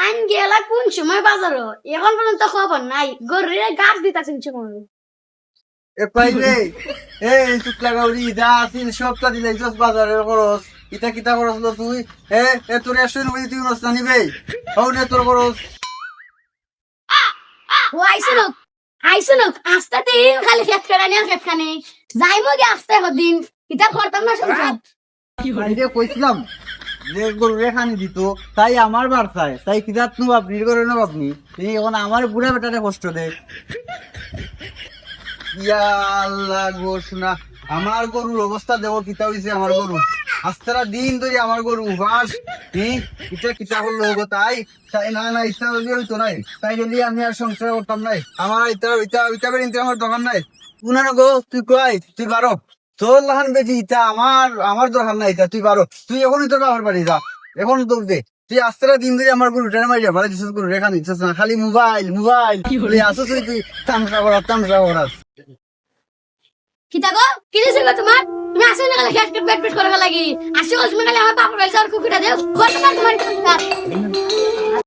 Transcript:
আইন গেলা কোন সময় বাজারও এখন পর্যন্ত খবর নাই গরুরে গাছ দিতাছেন সময় এ পাই রে এই শুক্লা গাউরি যা আছিল সবটা দিলাইছস বাজারের খরচ ইটা কিতা খরচ লো তুই এ তোর একশো নব্বই তুই মাছ নিবে হও না তোর খরচ ও আইসো লোক আস্তে দিন খালি খেত খানে যাই মগে আস্তে দিন কিতা করতাম না সংসার আইরে কইছিলাম যে গরু রেখানি দিত তাই আমার বার চায় তাই কিতাত নো আপনি করে নেব আপনি এই এখন আমার বুড়া বেটারে কষ্ট দে ইয়া আল্লাহ গো শোনা আমার গরুর অবস্থা দেবো কিতা হইছে আমার গরু আস্তারা দিন ধরে আমার গরু বাস কিতা কিতা করলো গো তাই তাই না না ইচ্ছা হইতো নাই তাই যদি আমি আর সংসার করতাম নাই আমার ইতা ইতা ইতা করে নিতে আমার দোকান নাই উনানো গো তুই কই তুই পারো তোর লাহান বেশি ইটা আমার দরকার নাই ইটা তুই পারো তুই এখনই তোর বাবার বাড়ি যা এখন দৌড় দে তুই আস্তারা দিন ধরে আমার গরু টেনে মারিয়া ভালো দিছিস গরু রেখা নিচ্ছিস না খালি মোবাইল আসছিস তুই তামসা করাস কিতা গো কি দিছে গো তোমার তুমি আসো না খালি খেত পেট পেট করা লাগি আসো তুমি খালি আমার বাপর বাড়ি যাওয়ার কুকুরটা দেও কত তোমার